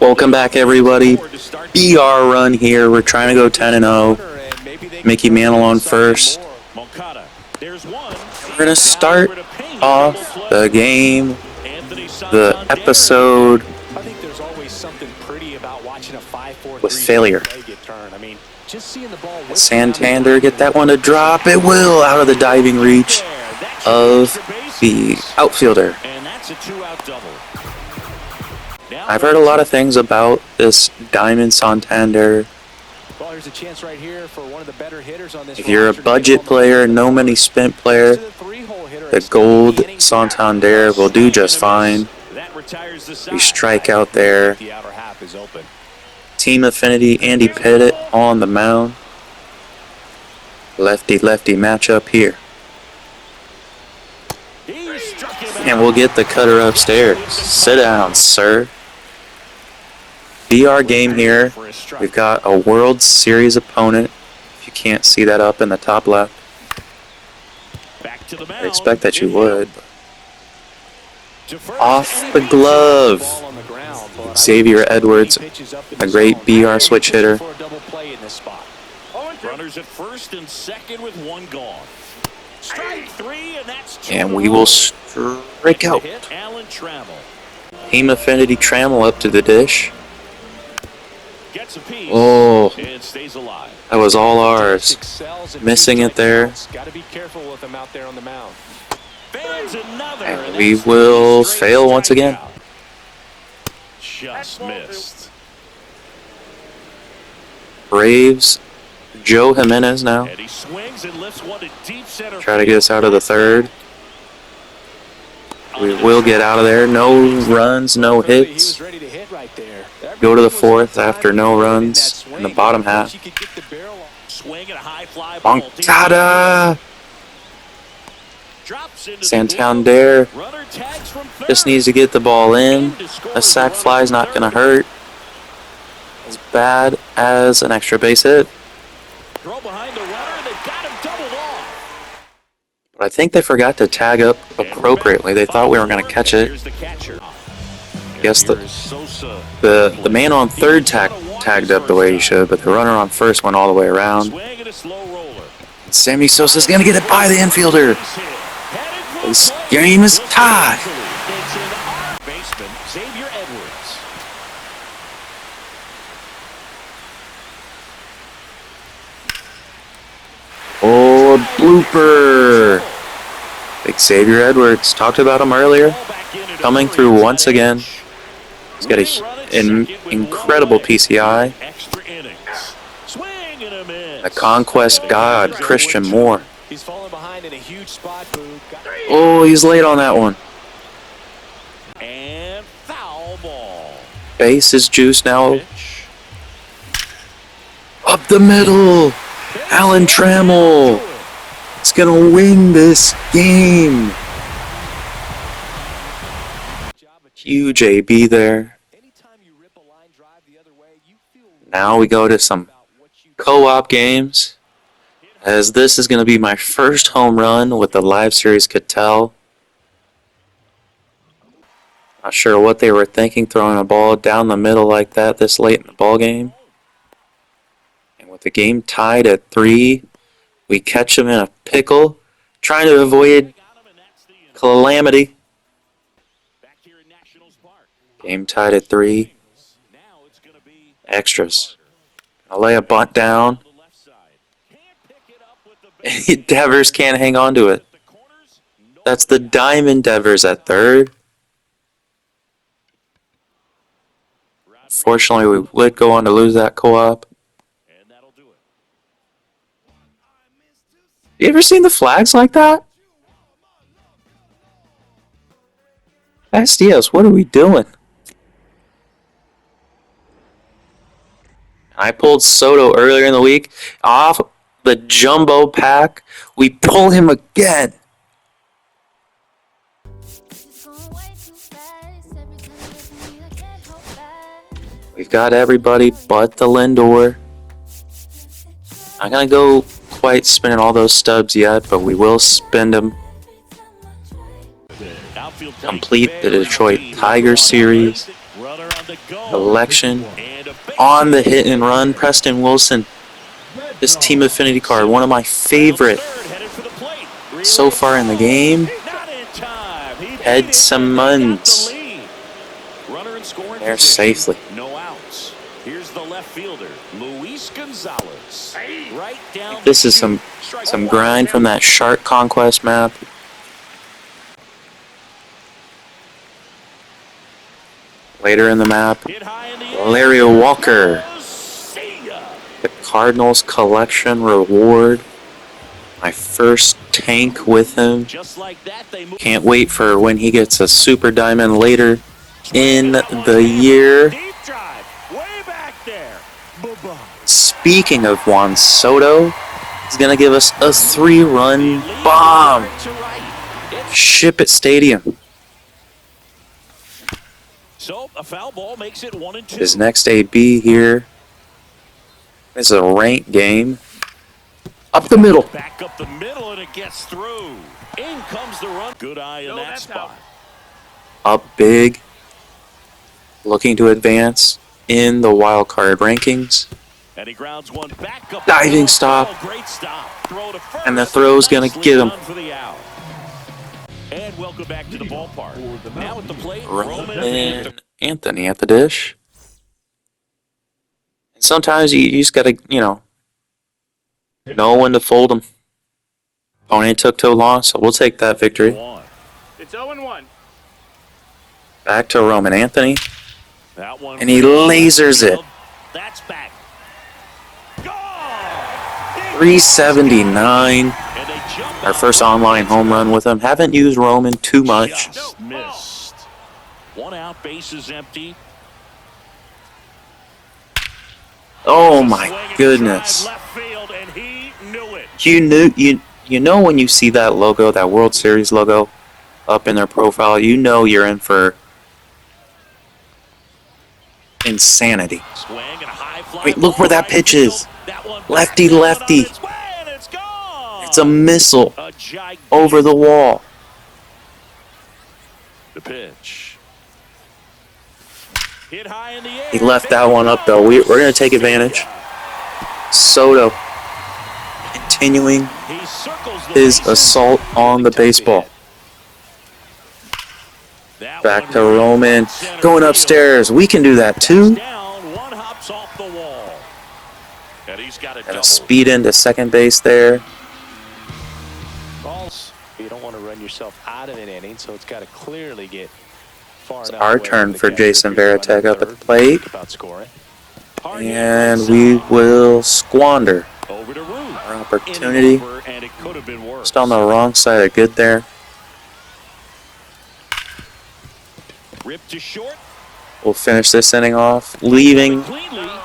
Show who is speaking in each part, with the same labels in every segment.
Speaker 1: Welcome back, everybody. BR run here. We're trying to go 10-0. Mickey Mantle on first. We're going to start off the game, the episode, with failure. Santander get that one to drop. It will out of the diving reach of the outfielder. I've heard a lot of things about this Diamond Santander. If you're a budget player, no money spent player, the Gold Santander will do just fine. We strike out there. Team Affinity, Andy Pettit on the mound. Lefty-lefty matchup here. And we'll get the cutter upstairs. Sit down, sir. BR game here. We've got a World Series opponent. If you can't see that up in the top left. I expect that you would. Off the glove. Xavier Edwards, a great BR switch hitter. Runners at first and second with one gone. Strike three, and that's and we will strike out. Team Affinity Trammell up to the dish. Oh, that was all ours. Missing it there. And we will fail once again. Just missed. Braves, Joe Jimenez now. Try to get us out of the third. We will get out of there. No runs, no hits. Go to the fourth after no runs in the bottom half. Moncada! Santander just needs to get the ball in. A sac fly is not going to hurt as bad as an extra base hit. But I think they forgot to tag up appropriately. They thought we were going to catch it. I guess the man on third tagged up the way he should, but the runner on first went all the way around. And Sammy Sosa's going to get it by the infielder. This game is tied. Oh, a blooper. Big Xavier Edwards. Talked about him earlier. Coming through once again. He's got an incredible PCI. A conquest god, Christian Moore. Oh, he's late on that one. Base is juiced now. Up the middle. Alan Trammell. It's going to win this game. Huge AB there. Now we go to some co-op games, as this is going to be my first home run with the live series Cattell. Not sure what they were thinking throwing a ball down the middle like that this late in the ball game. And with the game tied at 3, we catch them in a pickle, trying to avoid calamity. Game tied at 3. Extras. I'll lay a bunt down. Devers can't hang on to it. That's the Diamond Devers at third. Fortunately, we would go on to lose that co-op. You ever seen the flags like that? SDS, what are we doing? I pulled Soto earlier in the week off the jumbo pack. We pull him again. We've got everybody but the Lindor. I'm going to go quite spinning all those stubs yet, but we will spend them. Complete the Detroit Tigers series. Collection on the hit and run. Preston Wilson. This team affinity card, one of my favorite so far in the game. Ed Simmons. There safely.
Speaker 2: No outs. Here's the left fielder, Luis Gonzalez. Right down.
Speaker 1: This is some grind from that Shark Conquest map. Later in the map, Larry Walker. The Cardinals collection reward. My first tank with him. Can't wait for when he gets a super diamond later in the year. Speaking of Juan Soto, he's going to give us a 3-run bomb. Ship it Stadium. His next AB here. This is a ranked game. Up the middle.
Speaker 2: Back up the middle and it gets through. In comes the run. Good eye in that spot.
Speaker 1: Up big. Looking to advance in the wild card rankings.
Speaker 2: And he grounds one back up.
Speaker 1: Diving stop.
Speaker 2: Great stop. Throw to first.
Speaker 1: And the throw's going to get him.
Speaker 2: And welcome back to the ballpark. Now at the plate,
Speaker 1: Roman Anthony at the dish. And sometimes you just got to, know when to fold them. Opponent took too long, so we'll take that victory.
Speaker 3: It's 0-1.
Speaker 1: Back to Roman Anthony.
Speaker 2: That one
Speaker 1: and he lasers it.
Speaker 2: That's back.
Speaker 1: 379. Our first online home run with him. Haven't used Roman too much.
Speaker 2: Just missed. 1 out, base is empty.
Speaker 1: Oh my goodness. You know when you see that logo, that World Series logo up in their profile, you know you're in for insanity. Wait, look where that pitch is. Lefty, lefty. It's a missile over the wall.
Speaker 2: The pitch.
Speaker 1: He left that one up though. We're going to take advantage. Soto continuing his assault on the baseball. Back to Roman. Going upstairs. We can do that too. And a speed into second base there.
Speaker 4: You don't want to run yourself out of an inning, so it's got to clearly get far enough.
Speaker 1: It's our turn for Jason Varitek up at the plate. And we will squander our opportunity. Just on the wrong side of good there. We'll finish this inning off. Leaving.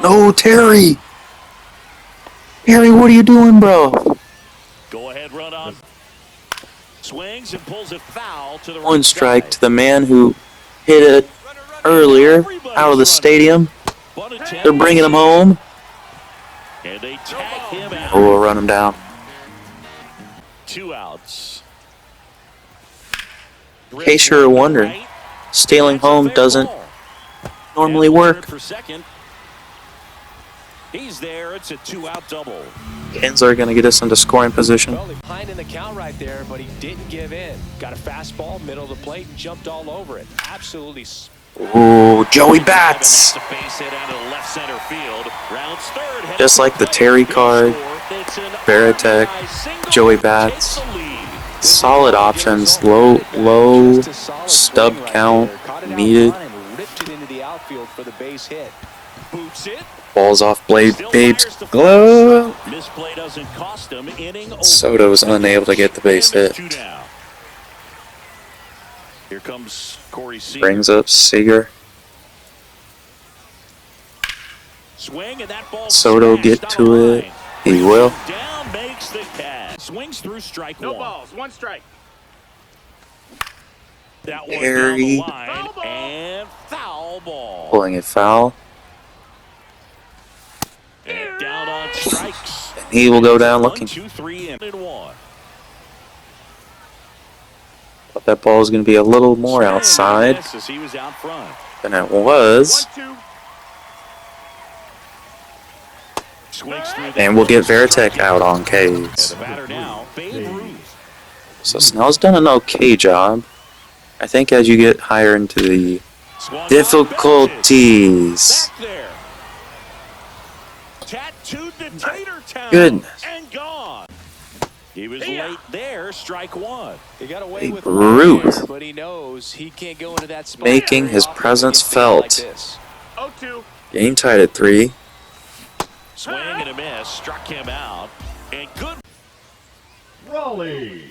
Speaker 1: No, Terry! Terry, what are you doing, bro?
Speaker 2: Go ahead, run on. Swings and pulls it foul to the
Speaker 1: One strike to the man who hit it earlier out of the stadium. They're bringing him home.
Speaker 2: And they tag him out.
Speaker 1: Oh, we'll run him down.
Speaker 2: 2 outs.
Speaker 1: In case you're wondering, stealing home doesn't normally work.
Speaker 2: He's there. It's a 2-out double.
Speaker 1: Kinsler going to get us into scoring position.
Speaker 4: Well, behind in the count right there, but he didn't give in. Got a fastball, middle of the plate, and jumped all over it. Absolutely.
Speaker 1: Ooh, Joey Bats. Just like the Terry card, Varitek, Joey Bats. Solid options, low stub count needed. Balls off blade, Babe's glove. Soto's unable to get the base hit.
Speaker 2: Here comes Corey Seager.
Speaker 1: Brings up Seager. Soto get to it. He will.
Speaker 2: Down makes the catch. Swings through strike
Speaker 3: No
Speaker 2: one.
Speaker 3: balls, 1 strike.
Speaker 2: That one
Speaker 1: Harry.
Speaker 2: down the line and foul ball.
Speaker 1: Pulling it foul.
Speaker 2: And down on strikes.
Speaker 1: And he will go down looking.
Speaker 2: 1, 2, 3, and 1.
Speaker 1: Thought that ball was going to be a little more outside.
Speaker 2: As he was out front.
Speaker 1: than it was.
Speaker 3: 1-2.
Speaker 1: And we'll get Veritek out on Ks.
Speaker 2: The batter now, Babe Ruth.
Speaker 1: So Snell's done an okay job. I think as you get higher into the difficulties.
Speaker 2: Back there. Tattooed the tater town.
Speaker 1: Goodness.
Speaker 2: And gone. He was late there, strike one.
Speaker 4: He got away
Speaker 1: Babe
Speaker 4: with
Speaker 1: Ruth.
Speaker 4: one, but he knows he can't go into that spot.
Speaker 1: Making his
Speaker 4: Often
Speaker 1: presence
Speaker 4: against a guy like
Speaker 1: felt.
Speaker 4: this.
Speaker 3: 0-2.
Speaker 1: Game tied at 3.
Speaker 2: Swing and a miss, struck him out. And good
Speaker 5: Raleigh.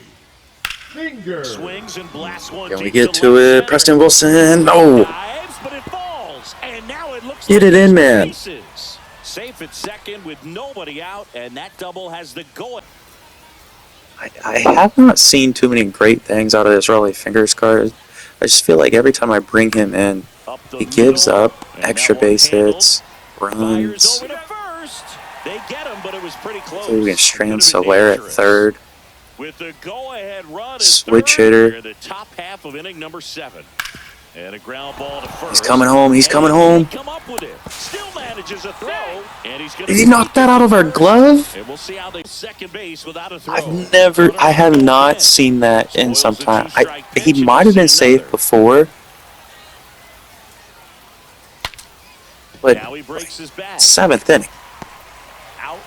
Speaker 5: Finger.
Speaker 2: swings and blasts one.
Speaker 1: Can we
Speaker 2: deep
Speaker 1: get
Speaker 2: to
Speaker 1: to
Speaker 2: left
Speaker 1: it?
Speaker 2: center.
Speaker 1: Preston Wilson. No.
Speaker 2: Dives, but it falls. And now it looks
Speaker 1: Get
Speaker 2: like
Speaker 1: it in,
Speaker 2: it's
Speaker 1: man.
Speaker 2: bases. Safe at second with nobody out, and that double has the go.
Speaker 1: I have not seen too many great things out of this Raleigh Fingers card. I just feel like every time I bring him in,
Speaker 2: Up the
Speaker 1: he gives
Speaker 2: middle,
Speaker 1: up
Speaker 2: and
Speaker 1: extra
Speaker 2: that one
Speaker 1: base
Speaker 2: handled.
Speaker 1: hits,
Speaker 2: Fires
Speaker 1: runs.
Speaker 2: over to first. They get him, but it was pretty close.
Speaker 1: So we can strand
Speaker 2: Could have been
Speaker 1: Soler at
Speaker 2: dangerous.
Speaker 1: third.
Speaker 2: With the go-ahead run at
Speaker 1: Switch
Speaker 2: third,
Speaker 1: hitter.
Speaker 2: near the top half of inning number 7. And a ground ball to first.
Speaker 1: He's coming home. He's
Speaker 2: And
Speaker 1: coming
Speaker 2: he
Speaker 1: home.
Speaker 2: can't come up with it. Still manages a throw. And he's gonna
Speaker 1: Did he knock that out of our glove?
Speaker 2: And we'll see how they second base without a throw.
Speaker 1: I have not seen that in some time. He might have been safe before, but
Speaker 2: Now he breaks his bat.
Speaker 1: 7th inning.
Speaker 2: Out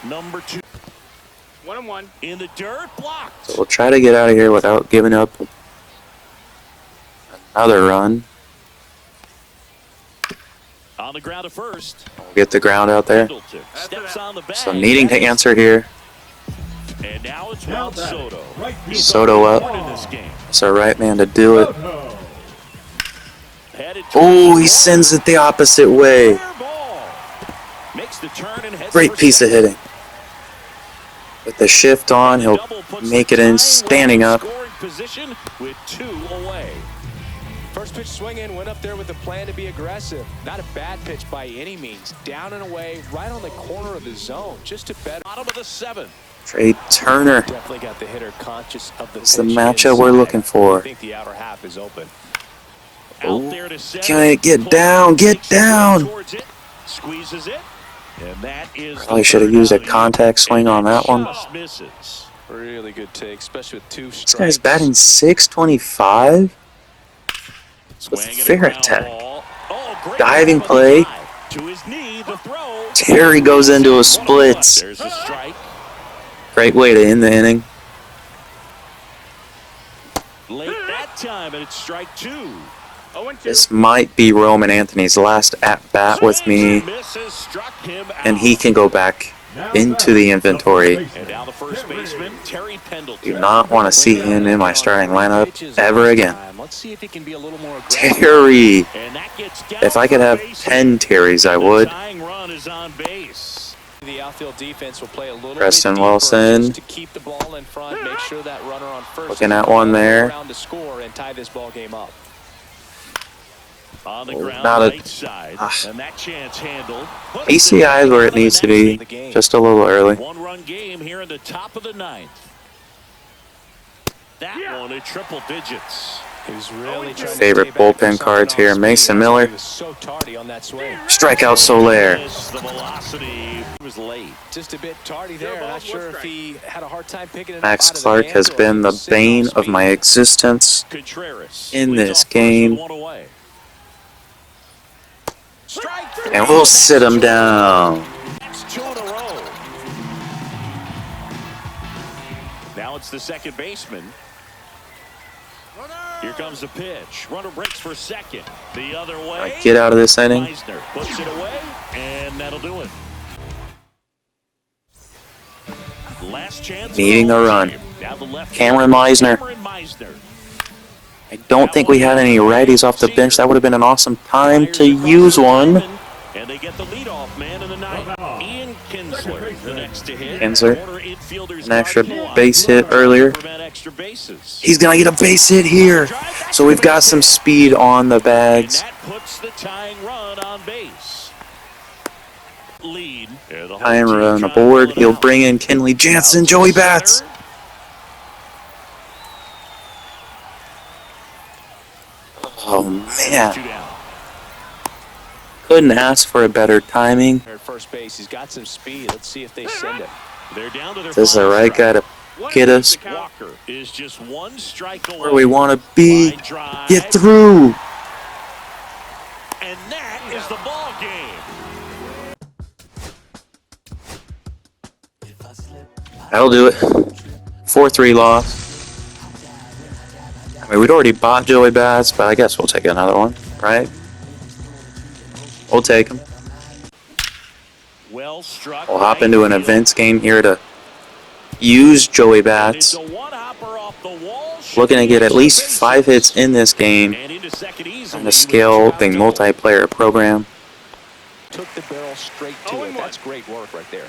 Speaker 2: number 2.
Speaker 3: 1-1.
Speaker 2: In the dirt, blocked.
Speaker 1: So we'll try to get out of here without giving up another run.
Speaker 2: On the ground to first.
Speaker 1: We'll get the ground out there.
Speaker 2: Middleton steps on the bag.
Speaker 1: So needing to answer here.
Speaker 2: And now it's Juan Soto.
Speaker 5: Right field.
Speaker 1: Soto up.
Speaker 2: In this game.
Speaker 1: It's our right man to do it.
Speaker 5: Soto.
Speaker 2: Headed
Speaker 1: Oh, he
Speaker 2: towards
Speaker 1: sends it the opposite way.
Speaker 2: fair ball. Makes the turn and heads
Speaker 1: Great
Speaker 2: for
Speaker 1: piece of
Speaker 2: second.
Speaker 1: hitting. With the shift on, he'll
Speaker 2: Double puts
Speaker 1: make
Speaker 2: the
Speaker 1: it in
Speaker 2: tying
Speaker 1: standing
Speaker 2: run
Speaker 1: up.
Speaker 2: Scoring position with 2 away.
Speaker 4: First pitch swinging, went up there with a plan to be aggressive. Not a bad pitch by any means. Down and away, right on the corner of the zone. Just to better.
Speaker 2: Bottom of the 7th.
Speaker 1: Trey Turner.
Speaker 4: Definitely got the hitter conscious of the
Speaker 1: It's the
Speaker 4: pitch
Speaker 1: matchup we're
Speaker 4: inside.
Speaker 1: looking for.
Speaker 4: I think the outer half is open.
Speaker 2: Out there to center.
Speaker 1: Can it get down? Get
Speaker 2: Takes the swing
Speaker 1: down.
Speaker 2: towards it, squeezes it. And that is
Speaker 1: Probably
Speaker 2: the
Speaker 1: should have
Speaker 2: third
Speaker 1: used a
Speaker 2: out of
Speaker 1: contact swing on that one.
Speaker 2: just misses.
Speaker 4: Really good take, especially with 2 strikes.
Speaker 1: This guy's batting 625. With
Speaker 2: Swing and a
Speaker 1: fair
Speaker 2: ground
Speaker 1: attack.
Speaker 2: ball. Oh, great
Speaker 1: Diving
Speaker 2: job on the
Speaker 1: play.
Speaker 2: dive. To his knee, the throw.
Speaker 1: Terry goes into a splits.
Speaker 2: There's a strike.
Speaker 1: Great way to end the inning.
Speaker 2: Late that time, and it's strike 2.
Speaker 3: 0-2.
Speaker 1: This might be Roman Anthony's last at-bat with me,
Speaker 2: Misses, struck him
Speaker 1: and he
Speaker 2: out.
Speaker 1: can go back into the inventory.
Speaker 2: And now the first baseman, Terry Pendleton.
Speaker 1: Do not want to see him in my starting lineup ever again.
Speaker 4: Let's see if he can be a little more aggressive.
Speaker 1: Terry.
Speaker 2: And that gets down
Speaker 1: If I could
Speaker 2: for
Speaker 1: have
Speaker 2: base.
Speaker 1: 10 Terrys, I
Speaker 2: The
Speaker 1: would.
Speaker 2: tying run is on base.
Speaker 4: The outfield defense will play a little
Speaker 1: Preston
Speaker 4: bit deeper
Speaker 1: Wilson.
Speaker 4: just to keep the ball in front, make sure that runner on first
Speaker 1: Looking at one there.
Speaker 4: around to score and tie this ball game up.
Speaker 2: On the ground,
Speaker 1: not a-
Speaker 2: right side, and that chance handled.
Speaker 1: PCI is where it needs to be, just a little early.
Speaker 2: One-run game here in the top of the 9th. That one at triple digits.
Speaker 4: He was really trying to
Speaker 1: Favorite
Speaker 4: stay back for
Speaker 1: bullpen
Speaker 4: something
Speaker 1: cards
Speaker 4: off
Speaker 1: here,
Speaker 4: speed.
Speaker 1: Mason Miller.
Speaker 4: He was so tardy on that swing.
Speaker 1: Strikeout Soler.
Speaker 2: Miss the velocity. He was late.
Speaker 4: Just a bit tardy there. Not sure if he had a hard time picking it
Speaker 1: Max
Speaker 4: up out of
Speaker 1: Clark
Speaker 4: the
Speaker 1: has
Speaker 4: hands or if
Speaker 1: been
Speaker 4: he
Speaker 1: the
Speaker 4: was sitting
Speaker 1: bane
Speaker 4: off
Speaker 1: of
Speaker 4: speed.
Speaker 1: my existence
Speaker 2: Contreras
Speaker 1: in
Speaker 2: leads
Speaker 1: this
Speaker 2: off first with
Speaker 1: game.
Speaker 2: 1 away. Strike 3.
Speaker 1: And we'll sit him down.
Speaker 2: That's 2 in a row. Now it's the second baseman. Here comes the pitch. Runner breaks for second. The other way.
Speaker 1: Get out of this inning.
Speaker 2: Meisner puts it away, and that'll do it. Last chance.
Speaker 1: Needing a run.
Speaker 2: Now the left
Speaker 1: Cameron Meisner.
Speaker 2: Cameron Meisner.
Speaker 1: I don't think we had any righties off the bench. That would have been an awesome time to use one.
Speaker 2: And they get the leadoff man in the ninth. Ian Kinsler, the next to hit.
Speaker 1: Kinsler.
Speaker 2: Corner infielders
Speaker 1: An extra
Speaker 2: guard
Speaker 1: base
Speaker 2: one.
Speaker 1: hit earlier.
Speaker 2: Prevent extra bases.
Speaker 1: He's going to get a base hit here. So we've got some speed on the
Speaker 2: And
Speaker 1: bags.
Speaker 2: that puts the tying run on base. Lead. And the home
Speaker 1: Tying
Speaker 2: team
Speaker 1: run
Speaker 2: trying to
Speaker 1: aboard.
Speaker 2: pull it
Speaker 1: He'll
Speaker 2: out.
Speaker 1: bring in Kenley Jansen.
Speaker 2: Out to
Speaker 1: Joey
Speaker 2: center.
Speaker 1: Bats. Oh, man.
Speaker 2: 2 down.
Speaker 1: Couldn't ask for a better timing.
Speaker 4: At first base, he's got some speed. Let's see if they send it.
Speaker 2: They're down to their
Speaker 1: This is the right guy to get us
Speaker 2: Walker is just one strike away.
Speaker 1: where we want to be.
Speaker 2: Line drive.
Speaker 1: Get through.
Speaker 2: And that is the ball game.
Speaker 1: That'll do it. 4-3 loss. I mean, we'd already bought Joey Bats, but I guess we'll take another one, right? We'll take him.
Speaker 2: Well struck.
Speaker 1: We'll hop into an events game here to use Joey Bats.
Speaker 2: It's a one-hopper off the wall.
Speaker 1: Looking to get at least 5 hits in this game
Speaker 2: And into second easily
Speaker 1: on the
Speaker 2: with
Speaker 1: scale
Speaker 2: Trout
Speaker 1: the
Speaker 2: double.
Speaker 1: multiplayer program.
Speaker 4: Took the barrel straight to it. That's great work right there.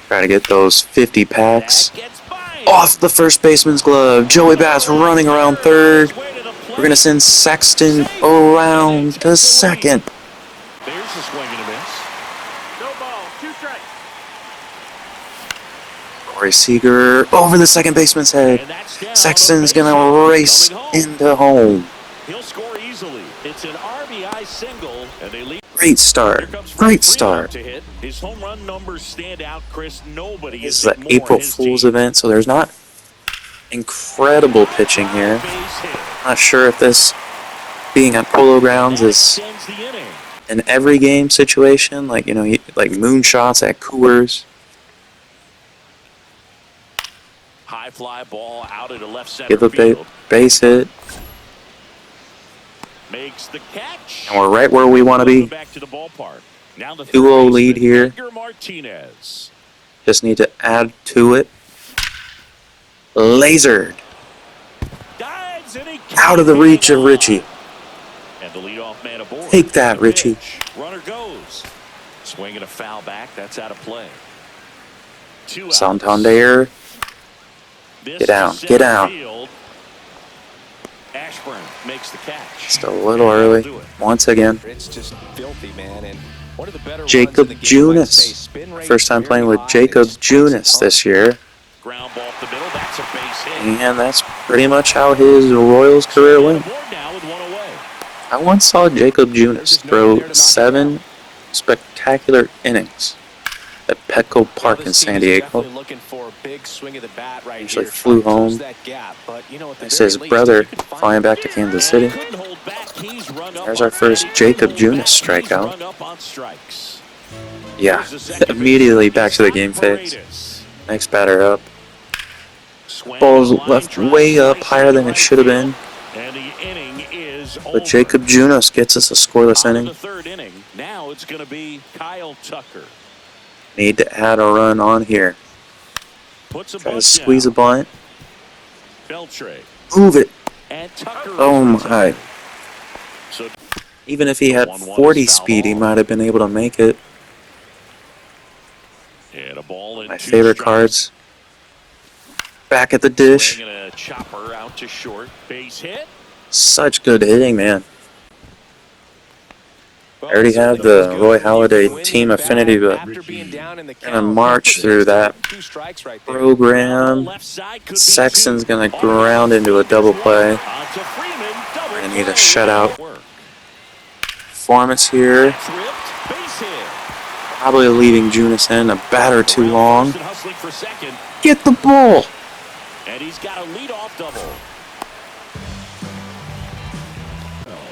Speaker 1: Try to get those 50 packs
Speaker 2: That gets by.
Speaker 1: off the first baseman's glove. Joey Bats running around third. We're going to send Sexton around to second.
Speaker 2: There's a swing and a miss.
Speaker 3: No ball. 2 strikes.
Speaker 1: Corey Seager over the second baseman's head.
Speaker 2: And that's down.
Speaker 1: Sexton's going to race
Speaker 2: Coming home.
Speaker 1: into home.
Speaker 2: He'll score easily. It's an RBI single, and they lead.
Speaker 1: Great
Speaker 2: Here
Speaker 1: start.
Speaker 2: comes
Speaker 1: Great
Speaker 2: Freeman
Speaker 1: start.
Speaker 2: to hit. His home run numbers stand out, Chris. Nobody
Speaker 1: This
Speaker 2: is
Speaker 1: is the April Fool's event, so there's not incredible pitching here. Not sure if this being at Polo Grounds is
Speaker 2: The inning.
Speaker 1: an every game situation, like, you know, like moonshots at Coors.
Speaker 2: High fly ball out into left center
Speaker 1: Give a
Speaker 2: field.
Speaker 1: base hit,
Speaker 2: Makes the catch.
Speaker 1: and we're right where we want to be.
Speaker 2: Back to the ballpark. Now the
Speaker 1: 2-0 lead here.
Speaker 2: Edgar Martinez.
Speaker 1: Just need to add to it. Lasered.
Speaker 2: Dives and he
Speaker 1: Out of the reach of Richie.
Speaker 2: And the leadoff man aboard.
Speaker 1: Take that,
Speaker 2: The
Speaker 1: Richie.
Speaker 2: pitch. Runner goes. Swinging a foul back. That's out of play. 2 outs.
Speaker 1: Santander.
Speaker 2: This
Speaker 1: Get down,
Speaker 2: is
Speaker 1: get
Speaker 2: center
Speaker 1: down.
Speaker 2: field. Ashburn makes the catch.
Speaker 1: Just a little early. Once again.
Speaker 4: It's just filthy, man. And one of the better
Speaker 1: Jacob
Speaker 4: runs in the game, I'd say.
Speaker 1: Junis.
Speaker 4: Spin rate
Speaker 1: First time
Speaker 4: very
Speaker 1: playing with
Speaker 4: high,
Speaker 1: Jacob
Speaker 4: and spots
Speaker 1: Junis
Speaker 4: up.
Speaker 1: this year.
Speaker 2: Ground ball up the middle. That's a base hit.
Speaker 1: And that's pretty much how his Royals career went.
Speaker 2: Board now with 1 away.
Speaker 1: I once saw Jacob Junis throw 7 spectacular innings at Petco Park in San Diego.
Speaker 4: Looking for a big swing of the bat right
Speaker 1: Usually
Speaker 4: here.
Speaker 1: flew
Speaker 4: Trying to close
Speaker 1: home.
Speaker 4: that gap, but, you know, at the
Speaker 1: This
Speaker 4: very
Speaker 1: is his
Speaker 4: least,
Speaker 1: brother
Speaker 4: if you can find
Speaker 1: flying
Speaker 4: it.
Speaker 1: back to Kansas
Speaker 2: And
Speaker 1: City.
Speaker 2: couldn't hold back. He's run up
Speaker 1: There's
Speaker 2: on
Speaker 1: our first
Speaker 2: Eddie
Speaker 1: Jacob
Speaker 2: couldn't hold
Speaker 1: Junis
Speaker 2: back. He's
Speaker 1: strikeout.
Speaker 2: run up on strikes.
Speaker 1: Yeah,
Speaker 2: Here's the second
Speaker 1: immediately
Speaker 2: baseman,
Speaker 1: back to the
Speaker 2: Scott
Speaker 1: game phase.
Speaker 2: Paredes.
Speaker 1: Next batter up.
Speaker 2: Swing
Speaker 1: Ball's
Speaker 2: line
Speaker 1: left
Speaker 2: drive,
Speaker 1: way up,
Speaker 2: slice
Speaker 1: higher than
Speaker 2: to
Speaker 1: it should have
Speaker 2: right
Speaker 1: been.
Speaker 2: field, and the inning is over.
Speaker 1: But Jacob Junis gets us a scoreless
Speaker 2: On to
Speaker 1: inning.
Speaker 2: the 3rd inning. Now it's going to be Kyle Tucker.
Speaker 1: Need to add a run on here.
Speaker 2: Puts a
Speaker 1: Try to
Speaker 2: bunt
Speaker 1: squeeze a
Speaker 2: down.
Speaker 1: bunt.
Speaker 2: Beltre.
Speaker 1: Move it.
Speaker 2: And Tucker.
Speaker 1: Oh
Speaker 2: is
Speaker 1: my.
Speaker 2: retired. So
Speaker 1: Even if he had
Speaker 2: 1-1
Speaker 1: 40
Speaker 2: is foul
Speaker 1: speed, he
Speaker 2: ball.
Speaker 1: might have been able to make it.
Speaker 2: and a ball in
Speaker 1: My
Speaker 2: 2
Speaker 1: favorite
Speaker 2: strikes.
Speaker 1: cards. Back at the dish.
Speaker 2: Swinging a chopper out to short. Base hit.
Speaker 1: Such good hitting, man. I already have the Roy Halladay team affinity, but gonna march through that program.
Speaker 2: Left side could be
Speaker 1: Sexton's
Speaker 2: 2.
Speaker 1: gonna ground into a double play.
Speaker 2: On to Freeman. Double
Speaker 1: We're gonna need a
Speaker 2: play.
Speaker 1: shutout.
Speaker 2: Work.
Speaker 1: Performance here.
Speaker 2: That's ripped. Base hit.
Speaker 1: Probably leaving Junis in a batter too
Speaker 2: Around
Speaker 1: long.
Speaker 2: first and hustling for second.
Speaker 1: Get the ball.
Speaker 2: And he's got a leadoff double.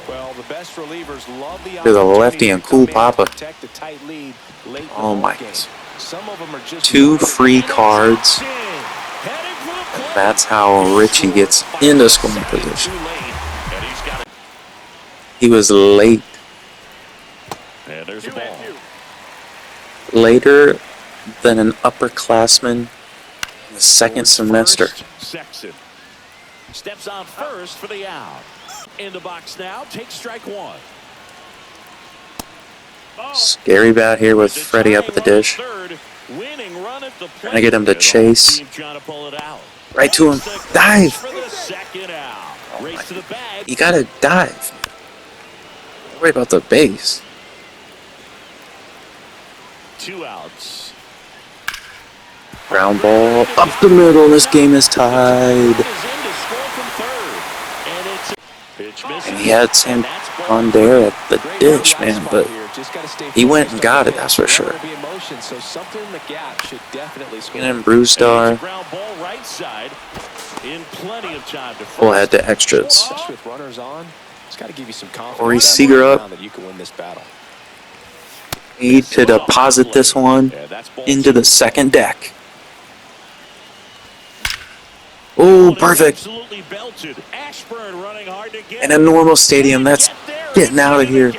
Speaker 4: Well, the best relievers love the
Speaker 1: To the lefty and cool Papa.
Speaker 4: protect the tight lead late in the
Speaker 1: Oh
Speaker 4: ball
Speaker 1: my.
Speaker 4: game. Some of them are just
Speaker 1: 2 free cards.
Speaker 2: Headed for the plate.
Speaker 1: That's how Richie gets into scoring position.
Speaker 2: Too late. And he's got it.
Speaker 1: He was late.
Speaker 2: And there's a
Speaker 3: 2
Speaker 2: ball.
Speaker 3: and 2.
Speaker 1: Later than an upperclassman in the second
Speaker 2: Towards
Speaker 1: semester.
Speaker 2: first, Sexton steps on first for the out. In the box now, takes strike 1.
Speaker 1: Scary bat here with Freddie up at the dish.
Speaker 2: Third, winning run at the
Speaker 1: Trying to get him to
Speaker 2: plate.
Speaker 1: chase.
Speaker 2: Team trying to pull it out.
Speaker 1: Right to him.
Speaker 2: Makes the catch
Speaker 1: Dive.
Speaker 2: for the second out. Race to the bag.
Speaker 1: You gotta dive. Don't worry about the base.
Speaker 2: 2 outs.
Speaker 1: Ground ball up the middle. This game is tied.
Speaker 2: Is in to score from third. And it's pitch misses.
Speaker 1: And he had
Speaker 2: And
Speaker 1: Sam
Speaker 2: that's
Speaker 1: on there at the dish, man, but he went and got it, that's for sure. And then Bruce Star. We'll head to extras. Corey Seager up. Need to deposit this one into the second deck. Oh, perfect. In a normal stadium, that's getting out of here.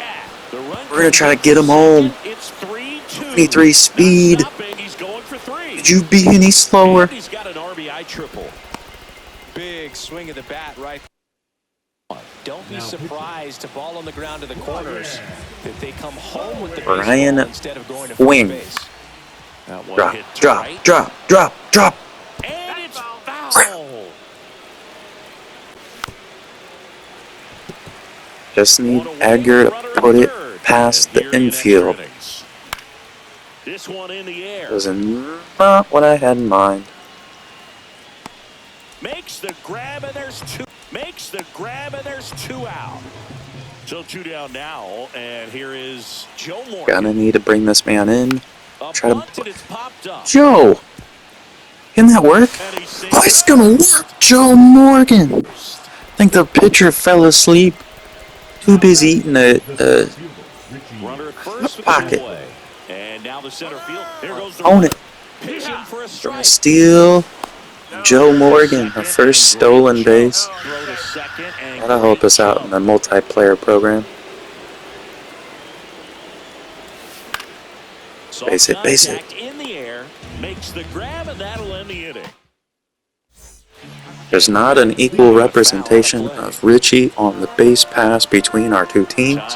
Speaker 1: We're going to try to get him home. 23 speed. Could you be any slower?
Speaker 4: Big swing of the bat right. Don't be surprised to ball on the ground to the corners that they come home with the
Speaker 1: Brian
Speaker 4: instead of going to
Speaker 1: Wing.
Speaker 4: base.
Speaker 1: Drop, drop, drop, drop, drop.
Speaker 2: And it's foul.
Speaker 1: Just need Edgar to put it past the infield.
Speaker 2: This one in the air.
Speaker 1: Was not what I had in mind.
Speaker 2: Makes the grab and there's two. Makes the grab and there's two out. So 2 down now, and here is Joe Morgan.
Speaker 1: Gonna need to bring this man in. Try to.
Speaker 2: It's popped up.
Speaker 1: Joe! Can that work? Oh, it's gonna work! Joe Morgan! I think the pitcher fell asleep. Too busy eating a pocket.
Speaker 2: And now the center field. Here goes the
Speaker 1: Own it.
Speaker 2: pitching for a strike.
Speaker 1: Steal. Joe Morgan, the first stolen base. That'll help us out in the multiplayer program. Base it, base it.
Speaker 2: In the air, makes the grab, and that'll end the inning.
Speaker 1: There's not an equal representation of Richie on the base pass between our two teams.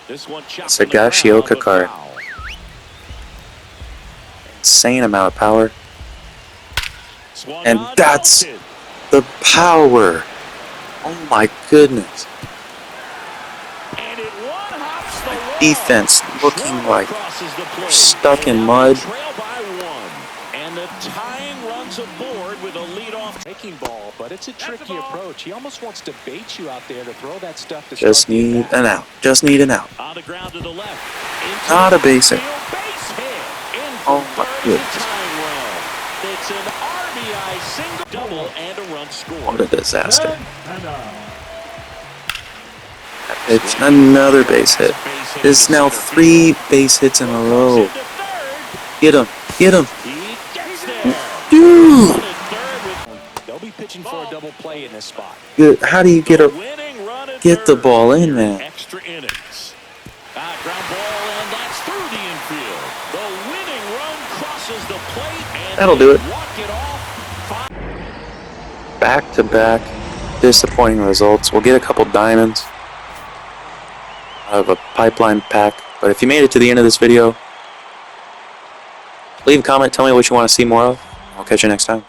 Speaker 1: It's a Gashioka card. Insane amount of power. And that's the power. Oh my goodness. Defense looking like they're stuck in mud.
Speaker 2: And the tying runs aboard with a leadoff
Speaker 4: Breaking ball, but it's a tricky approach. He almost wants to bait you out there to throw that stuff. To
Speaker 1: Just need an out. Just need an out.
Speaker 2: on the ground to the left.
Speaker 1: Not a base hit.
Speaker 2: Base hit.
Speaker 1: Oh my goodness.
Speaker 2: It's an RBI single, double, and a run scored.
Speaker 1: What a disaster. It's another base hit. This is now 3 base hits in a row. Get him. Get him. Dude.
Speaker 4: They'll be pitching for a double play in this spot.
Speaker 1: Good. How do you get the ball in, man?
Speaker 2: Extra innings. Ground ball, and that's through the infield. The winning run crosses the plate, and
Speaker 1: That'll do it.
Speaker 2: walk it off.
Speaker 1: Back-to-back disappointing results. We'll get a couple diamonds out of a pipeline pack. But if you made it to the end of this video, leave a comment, tell me what you want to see more of. I'll catch you next time.